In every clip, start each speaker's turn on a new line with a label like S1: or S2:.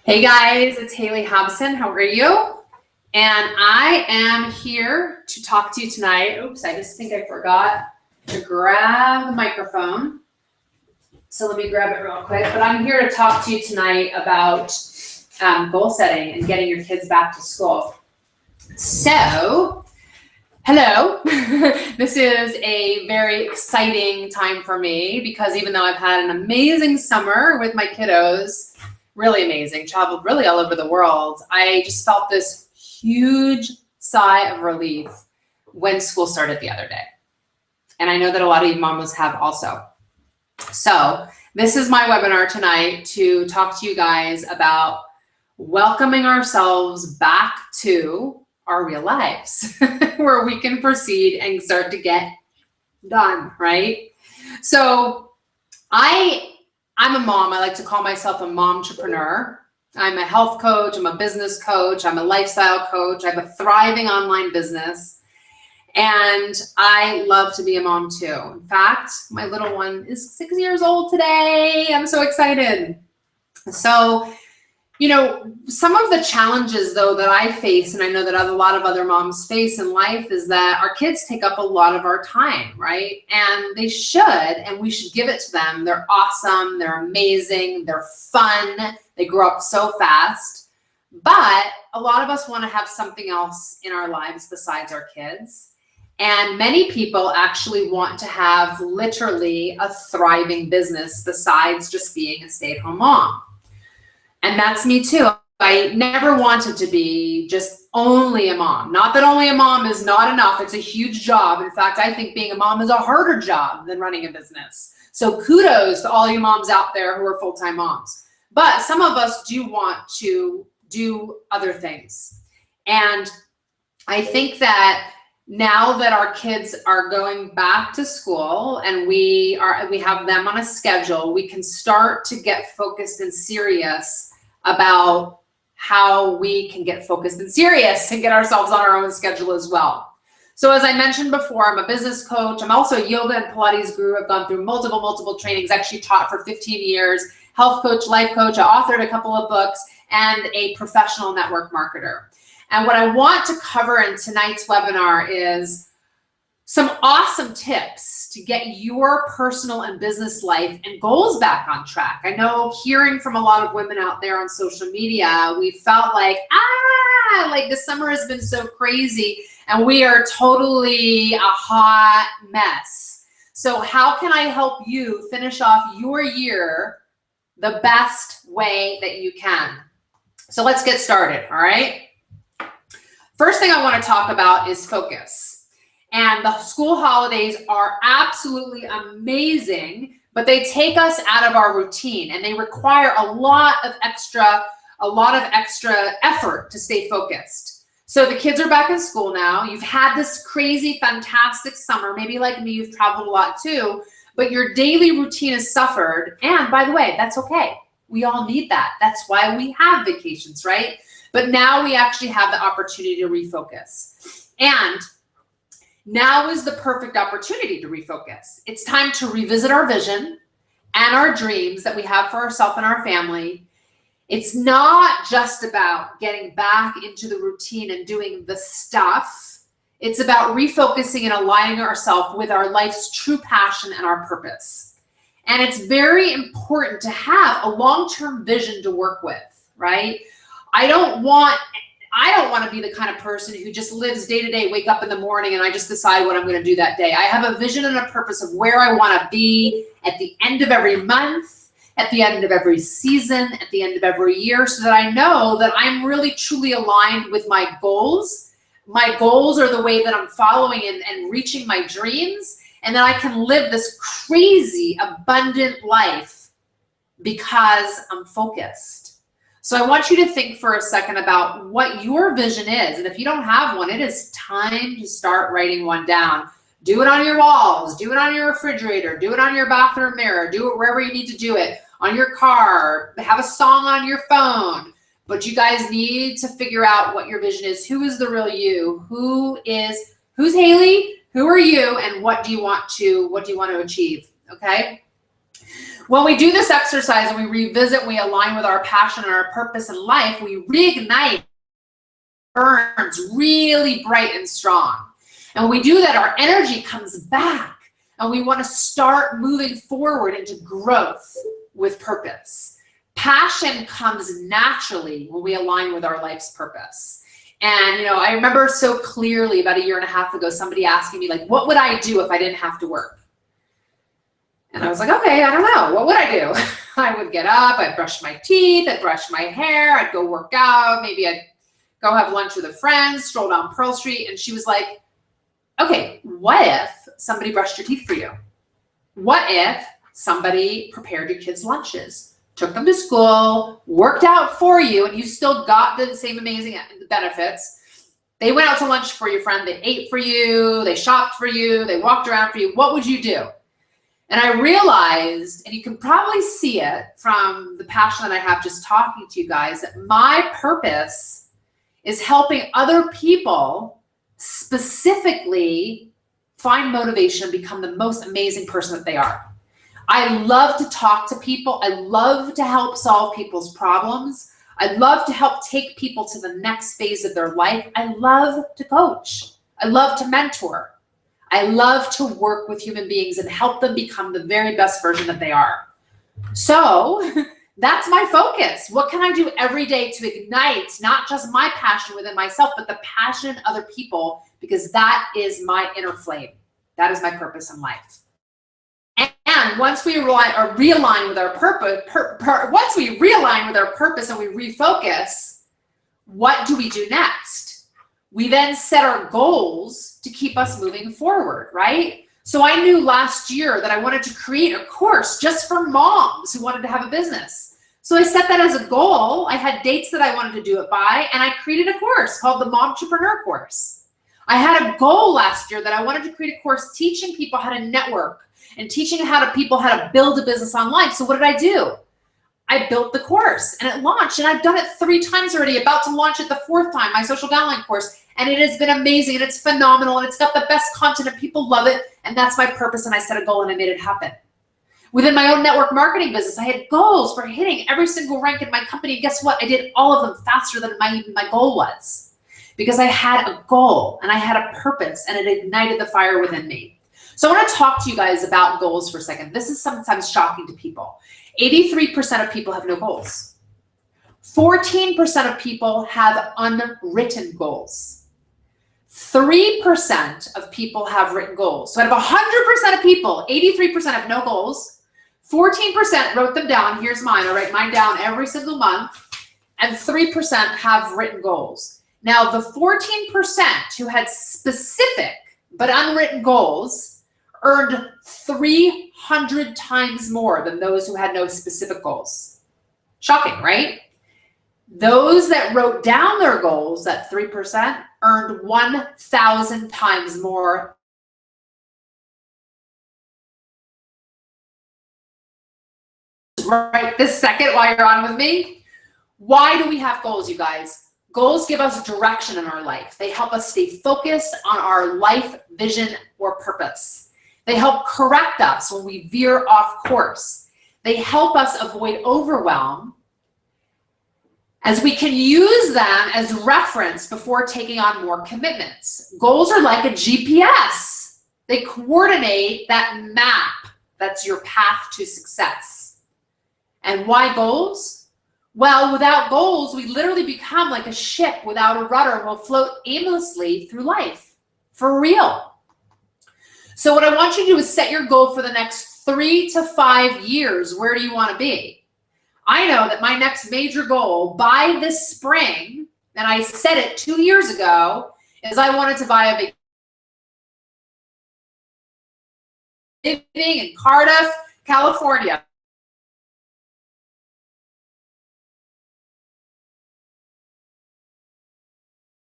S1: Hey guys, it's Haley Hobson. How are you? And I am here to talk to you tonight. Oops, I just think I forgot to grab the microphone. So let me grab it real quick. But I'm here to talk to you tonight about goal setting and getting your kids back to school. So, hello. This is a very exciting time for me because even though I've had an amazing summer with my kiddos, really amazing, traveled really all over the world, I just felt this huge sigh of relief when school started the other day. And I know that a lot of you mamas have also. So this is my webinar tonight to talk to you guys about welcoming ourselves back to our real lives where we can proceed and start to get done, right? So I'm a mom. I like to call myself a momtrepreneur. I'm a health coach. I'm a business coach. I'm a lifestyle coach. I have a thriving online business. And I love to be a mom too. In fact, my little one is 6 years old today. I'm so excited. So, some of the challenges though that I face, and I know that a lot of other moms face in life, is that our kids take up a lot of our time, right? And they should, and we should give it to them. They're awesome. They're amazing. They're fun. They grow up so fast. But a lot of us want to have something else in our lives besides our kids. And many people actually want to have literally a thriving business besides just being a stay-at-home mom. And that's me too. I never wanted to be just only a mom. Not that only a mom is not enough. It's a huge job. In fact, I think being a mom is a harder job than running a business. So kudos to all you moms out there who are full-time moms. But some of us do want to do other things. And I think that now that our kids are going back to school and we have them on a schedule, we can start to get focused and serious about how we can get focused and serious and get ourselves on our own schedule as well. So as I mentioned before, I'm a business coach. I'm also a yoga and Pilates guru. I've gone through multiple trainings, actually taught for 15 years, health coach, life coach. I authored a couple of books and a professional network marketer. And what I want to cover in tonight's webinar is some awesome tips to get your personal and business life and goals back on track. I know hearing from a lot of women out there on social media, we felt like the summer has been so crazy and we are totally a hot mess. So how can I help you finish off your year the best way that you can? So let's get started, all right? First thing I want to talk about is focus. And the school holidays are absolutely amazing, but they take us out of our routine and they require a lot of extra effort to stay focused. So the kids are back in school now. You've had this crazy, fantastic summer. Maybe like me, you've traveled a lot too, but your daily routine has suffered. And by the way, that's okay. We all need that. That's why we have vacations, right? But now we actually have the opportunity to refocus. And now is the perfect opportunity to refocus. It's time to revisit our vision and our dreams that we have for ourselves and our family. It's not just about getting back into the routine and doing the stuff. It's about refocusing and aligning ourselves with our life's true passion and our purpose. And it's very important to have a long-term vision to work with, right? I don't want to be the kind of person who just lives day to day, wake up in the morning and I just decide what I'm going to do that day. I have a vision and a purpose of where I want to be at the end of every month, at the end of every season, at the end of every year, so that I know that I'm really truly aligned with my goals. My goals are the way that I'm following and reaching my dreams, and that I can live this crazy, abundant life because I'm focused. So I want you to think for a second about what your vision is. And if you don't have one, it is time to start writing one down. Do it on your walls, do it on your refrigerator, do it on your bathroom mirror, do it wherever you need to do it, on your car, have a song on your phone. But you guys need to figure out what your vision is. Who is the real you? Who's Haley? Who are you? And what do you want to achieve? Okay. When we do this exercise and we revisit, we align with our passion and our purpose in life, we reignite, burns really bright and strong. And when we do that, our energy comes back and we want to start moving forward into growth with purpose. Passion comes naturally when we align with our life's purpose. And, I remember so clearly about 1.5 years ago, somebody asking me, like, what would I do if I didn't have to work? And I was like, okay, I don't know. What would I do? I would get up, I'd brush my teeth, I'd brush my hair, I'd go work out, maybe I'd go have lunch with a friend, stroll down Pearl Street. And she was like, okay, what if somebody brushed your teeth for you? What if somebody prepared your kids' lunches, took them to school, worked out for you, and you still got the same amazing benefits? They went out to lunch for your friend, they ate for you, they shopped for you, they walked around for you. What would you do? And I realized, and you can probably see it from the passion that I have just talking to you guys, that my purpose is helping other people specifically find motivation and become the most amazing person that they are. I love to talk to people. I love to help solve people's problems. I love to help take people to the next phase of their life. I love to coach. I love to mentor. I love to work with human beings and help them become the very best version that they are. So that's my focus. What can I do every day to ignite not just my passion within myself, but the passion in other people, because that is my inner flame. That is my purpose in life. And once we realign with our purpose, once we realign with our purpose and we refocus, what do we do next? We then set our goals to keep us moving forward, right? So I knew last year that I wanted to create a course just for moms who wanted to have a business. So I set that as a goal. I had dates that I wanted to do it by, and I created a course called the Momtrepreneur course. I had a goal last year that I wanted to create a course teaching people how to network and teaching people how to build a business online. So what did I do? I built the course and it launched, and I've done it 3 times already, about to launch it the 4th time, my social downline course. And it has been amazing and it's phenomenal and it's got the best content and people love it. And that's my purpose. And I set a goal and I made it happen. Within my own network marketing business, I had goals for hitting every single rank in my company. And guess what? I did all of them faster than my goal was, because I had a goal and I had a purpose and it ignited the fire within me. So I want to talk to you guys about goals for a second. This is sometimes shocking to people. 83% of people have no goals. 14% of people have unwritten goals. 3% of people have written goals. So out of 100% of people, 83% have no goals. 14% wrote them down. Here's mine. I write mine down every single month. And 3% have written goals. Now, the 14% who had specific but unwritten goals earned 300 times more than those who had no specific goals. Shocking, right? Those that wrote down their goals, that 3%, earned 1,000 times more. Right this second while you're on with me. Why do we have goals, you guys? Goals give us direction in our life. They help us stay focused on our life vision or purpose. They help correct us when we veer off course. They help us avoid overwhelm, as we can use them as reference before taking on more commitments. Goals are like a GPS. They coordinate that map that's your path to success. And why goals? Well, without goals, we literally become like a ship without a rudder and we'll float aimlessly through life, for real. So what I want you to do is set your goal for the next 3 to 5 years. Where do you want to be? I know that my next major goal by this spring, and I said it 2 years ago, is I wanted to buy a big living in Cardiff, California.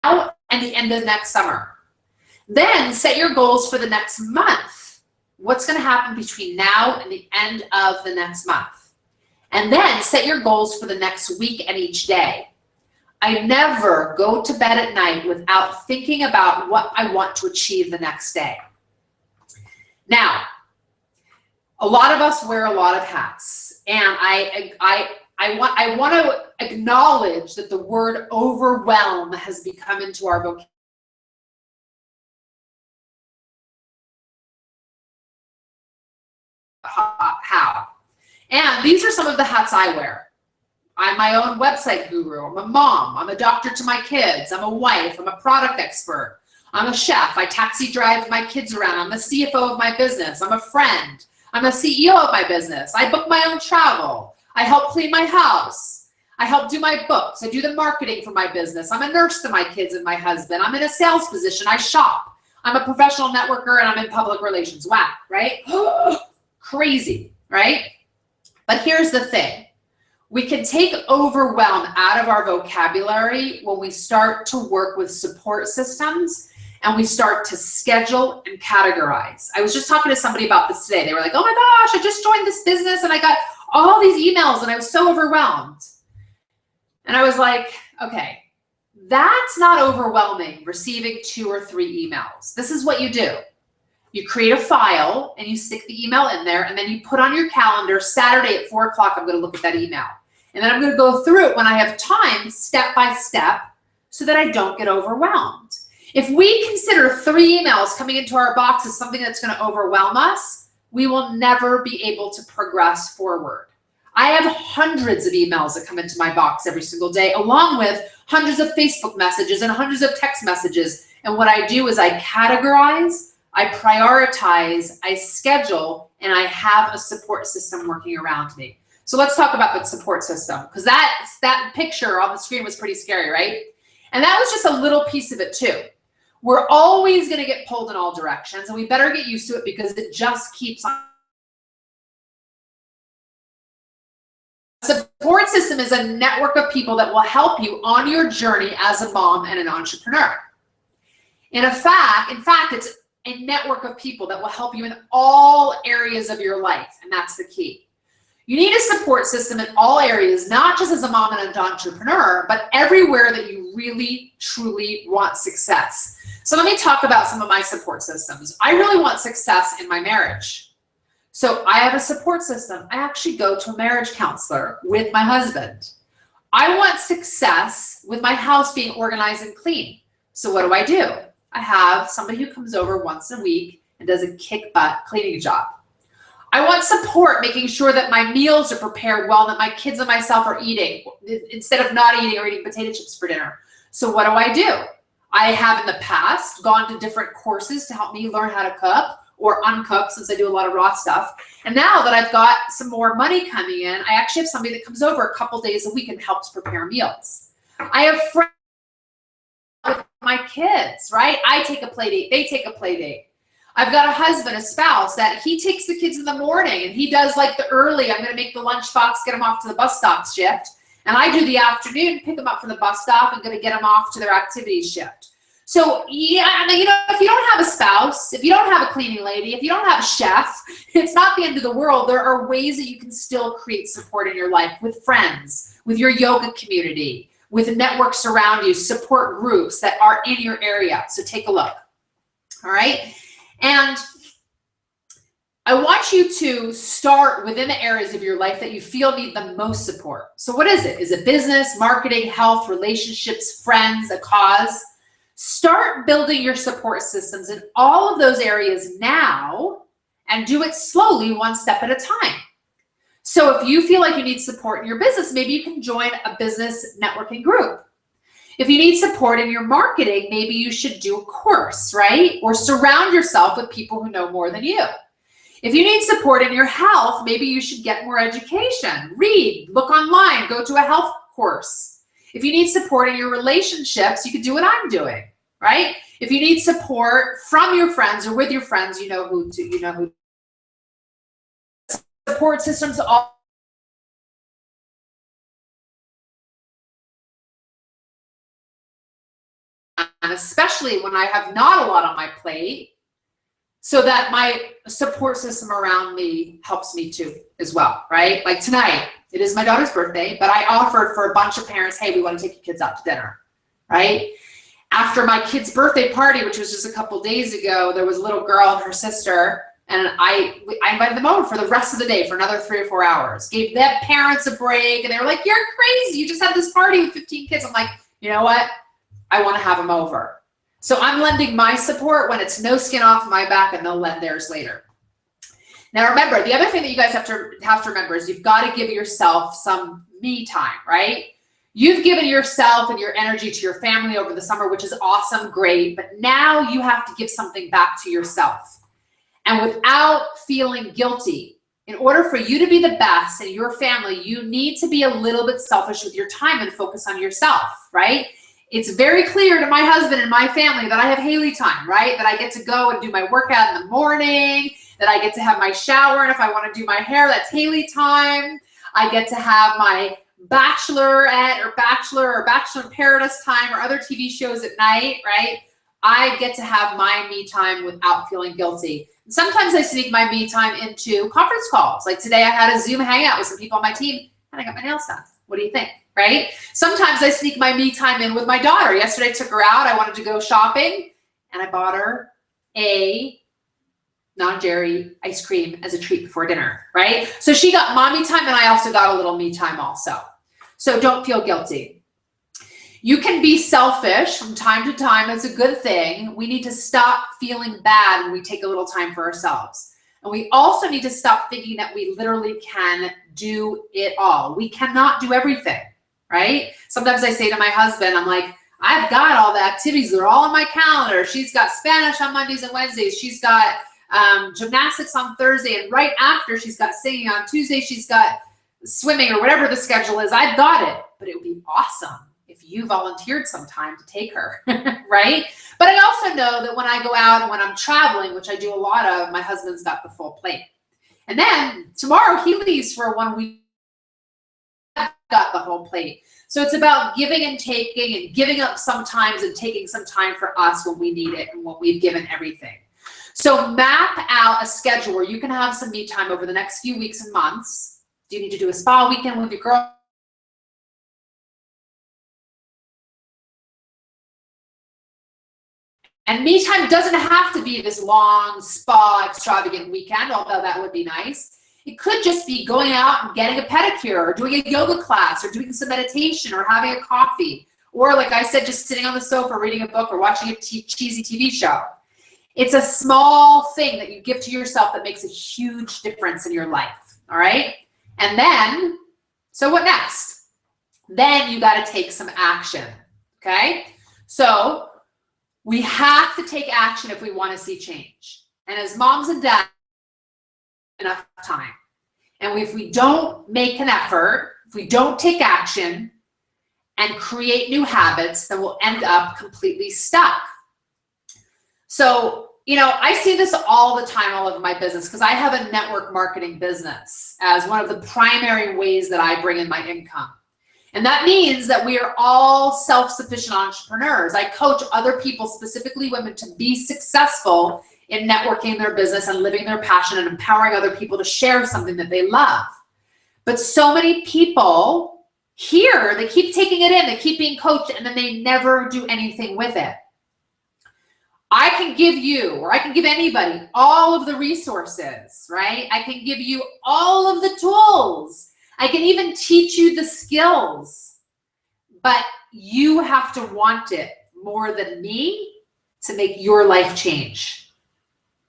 S1: And the end of next summer. Then set your goals for the next month. What's going to happen between now and the end of the next month? And then set your goals for the next week and each day. I never go to bed at night without thinking about what I want to achieve the next day. Now, A lot of us wear a lot of hats, and I want to acknowledge that the word overwhelm has become into our vocabulary. How? And these are some of the hats I wear. I'm my own website guru. I'm a mom. I'm a doctor to my kids. I'm a wife. I'm a product expert. I'm a chef. I taxi drive my kids around. I'm the CFO of my business. I'm a friend. I'm a CEO of my business. I book my own travel. I help clean my house. I help do my books. I do the marketing for my business. I'm a nurse to my kids and my husband. I'm in a sales position. I shop. I'm a professional networker, and I'm in public relations. Wow, right? Crazy, right? But here's the thing. We can take overwhelm out of our vocabulary when we start to work with support systems and we start to schedule and categorize. I was just talking to somebody about this today. They were like, oh my gosh, I just joined this business and I got all these emails and I was so overwhelmed. And I was like, okay, that's not overwhelming, receiving 2 or 3 emails. This is what you do. You create a file and you stick the email in there, and then you put on your calendar, Saturday at 4 o'clock, I'm going to look at that email. And then I'm going to go through it when I have time, step by step, so that I don't get overwhelmed. If we consider 3 emails coming into our box as something that's going to overwhelm us, we will never be able to progress forward. I have hundreds of emails that come into my box every single day, along with hundreds of Facebook messages and hundreds of text messages. And what I do is I categorize, I prioritize, I schedule, and I have a support system working around me. So let's talk about the support system, because that picture on the screen was pretty scary, right? And that was just a little piece of it too. We're always going to get pulled in all directions, and we better get used to it because it just keeps on. A support system is a network of people that will help you on your journey as a mom and an entrepreneur. In fact, it's a network of people that will help you in all areas of your life, and that's the key. You need a support system in all areas, not just as a mom and an entrepreneur, but everywhere that you really, truly want success. So let me talk about some of my support systems. I really want success in my marriage. So I have a support system. I actually go to a marriage counselor with my husband. I want success with my house being organized and clean. So what do? I have somebody who comes over once a week and does a kick-butt cleaning job. I want support making sure that my meals are prepared well, that my kids and myself are eating instead of not eating or eating potato chips for dinner. So what do? I have in the past gone to different courses to help me learn how to cook or uncook, since I do a lot of raw stuff. And now that I've got some more money coming in, I actually have somebody that comes over a couple days a week and helps prepare meals. I have friends with my kids, right? I take a play date, they take a play date. I've got a husband, a spouse, that he takes the kids in the morning and he does like the early, I'm gonna make the lunchbox, get them off to the bus stop shift. And I do the afternoon, pick them up from the bus stop and gonna get them off to their activities shift. So yeah, I mean, if you don't have a spouse, if you don't have a cleaning lady, if you don't have a chef, it's not the end of the world. There are ways that you can still create support in your life with friends, with your yoga community, with networks around you, support groups that are in your area. So take a look, all right? And I want you to start within the areas of your life that you feel need the most support. So what is it? Is it business, marketing, health, relationships, friends, a cause? Start building your support systems in all of those areas now and do it slowly, one step at a time. So if you feel like you need support in your business, maybe you can join a business networking group. If you need support in your marketing, maybe you should do a course, right? Or surround yourself with people who know more than you. If you need support in your health, maybe you should get more education, read, look online, go to a health course. If you need support in your relationships, you can do what I'm doing, right? If you need support from your friends or with your friends, you know who to. Support systems all. And especially when I have not a lot on my plate, so that my support system around me helps me too as well, right? Like tonight, it is my daughter's birthday, but I offered for a bunch of parents, hey, we want to take your kids out to dinner, right? After my kid's birthday party, which was just a couple days ago, there was a little girl and her sister And I invited them over for the rest of the day for another 3 or 4 hours. Gave their parents a break, and they were like, "You're crazy. You just had this party with 15 kids." I'm like, you know what? I want to have them over. So I'm lending my support when it's no skin off my back, and they'll lend theirs later. Now remember, the other thing that you guys have to remember is you've got to give yourself some me time, right? You've given yourself and your energy to your family over the summer, which is awesome, great, but now you have to give something back to yourself. And without feeling guilty, in order for you to be the best in your family, you need to be a little bit selfish with your time and focus on yourself, right? It's very clear to my husband and my family that I have Haley time, right? That I get to go and do my workout in the morning, that I get to have my shower, and if I want to do my hair, that's Haley time. I get to have my Bachelorette or Bachelor in Paradise time or other TV shows at night, right? I get to have my me time without feeling guilty. And sometimes I sneak my me time into conference calls. Like today I had a Zoom hangout with some people on my team and I got my nails done. What do you think, right? Sometimes I sneak my me time in with my daughter. Yesterday I took her out. I wanted to go shopping and I bought her a non-dairy ice cream as a treat before dinner, right? So she got mommy time and I also got a little me time also. So don't feel guilty. You can be selfish from time to time. It's a good thing. We need to stop feeling bad when we take a little time for ourselves. And we also need to stop thinking that we literally can do it all. We cannot do everything, right? Sometimes I say to my husband, I'm like, I've got all the activities. They're all on my calendar. She's got Spanish on Mondays and Wednesdays. She's got gymnastics on Thursday. And right after, she's got singing on Tuesday. She's got swimming or whatever the schedule is. I've got it. But it would be awesome if you volunteered some time to take her, right? But I also know that when I go out and when I'm traveling, which I do a lot of, my husband's got the full plate. And then tomorrow he leaves for 1 week. I've got the whole plate. So it's about giving and taking and giving up sometimes and taking some time for us when we need it and when we've given everything. So map out a schedule where you can have some me time over the next few weeks and months. Do you need to do a spa weekend with your girl? And me time doesn't have to be this long spa extravagant weekend, although that would be nice. It could just be going out and getting a pedicure or doing a yoga class or doing some meditation or having a coffee. Or like I said, just sitting on the sofa, reading a book or watching a cheesy TV show. It's a small thing that you give to yourself that makes a huge difference in your life, all right? And then, so what next? Then you got to take some action, okay? So we have to take action if we want to see change. And as moms and dads, enough time. And if we don't make an effort, if we don't take action and create new habits, then we'll end up completely stuck. So, you know, I see this all the time all over my business because I have a network marketing business as one of the primary ways that I bring in my income. And that means that we are all self-sufficient entrepreneurs. I coach other people, specifically women, to be successful in networking their business and living their passion and empowering other people to share something that they love. But so many people here, they keep taking it in, they keep being coached, and then they never do anything with it. I can give you, or I can give anybody, all of the resources, right? I can give you all of the tools. I can even teach you the skills, but you have to want it more than me to make your life change.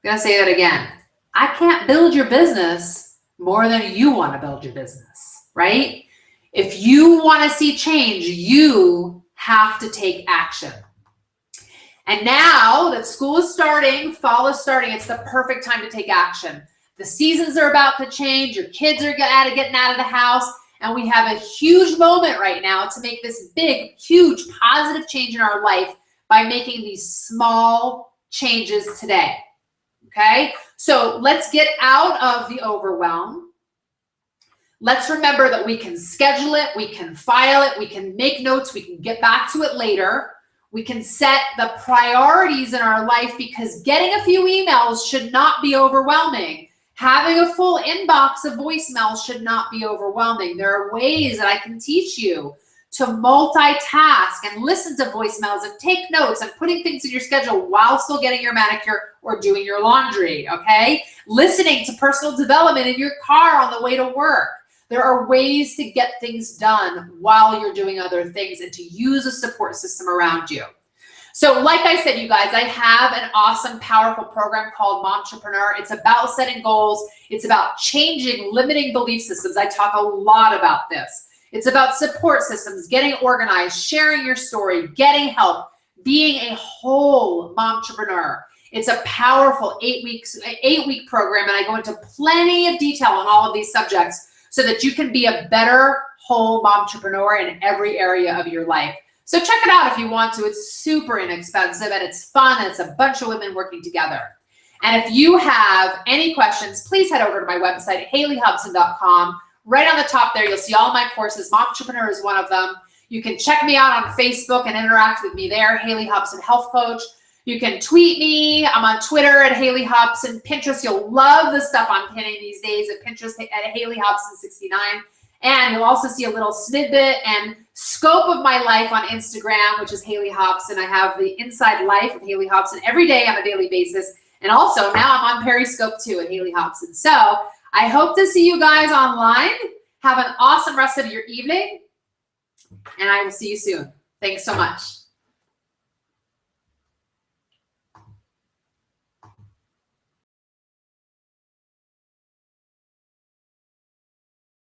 S1: I'm gonna say that again. I can't build your business more than you want to build your business, right? If you want to see change, you have to take action. And now that school is starting, fall is starting, it's the perfect time to take action. The seasons are about to change. Your kids are getting out of the house. And we have a huge moment right now to make this big, huge, positive change in our life by making these small changes today. Okay? So let's get out of the overwhelm. Let's remember that we can schedule it. We can file it. We can make notes. We can get back to it later. We can set the priorities in our life because getting a few emails should not be overwhelming. Having a full inbox of voicemails should not be overwhelming. There are ways that I can teach you to multitask and listen to voicemails and take notes and putting things in your schedule while still getting your manicure or doing your laundry, okay? Listening to personal development in your car on the way to work. There are ways to get things done while you're doing other things and to use a support system around you. So like I said, you guys, I have an awesome, powerful program called Momtrepreneur. It's about setting goals. It's about changing limiting belief systems. I talk a lot about this. It's about support systems, getting organized, sharing your story, getting help, being a whole momtrepreneur. It's a powerful 8-week program, and I go into plenty of detail on all of these subjects so that you can be a better whole momtrepreneur in every area of your life. So check it out if you want to. It's super inexpensive and it's fun, and it's a bunch of women working together. And if you have any questions, please head over to my website, HaleyHobson.com. Right on the top there, you'll see all my courses. Momtrepreneur is one of them. You can check me out on Facebook and interact with me there, Haley Hobson Health Coach. You can tweet me. I'm on Twitter at Haley Hobson. Pinterest, you'll love the stuff I'm pinning these days at Pinterest at Haley Hobson 69. And you'll also see a little snippet and scope of my life on Instagram, which is Haley Hobson. I have the inside life of Haley Hobson every day on a daily basis. And also now I'm on Periscope too at Haley Hobson. So I hope to see you guys online. Have an awesome rest of your evening. And I will see you soon. Thanks so much.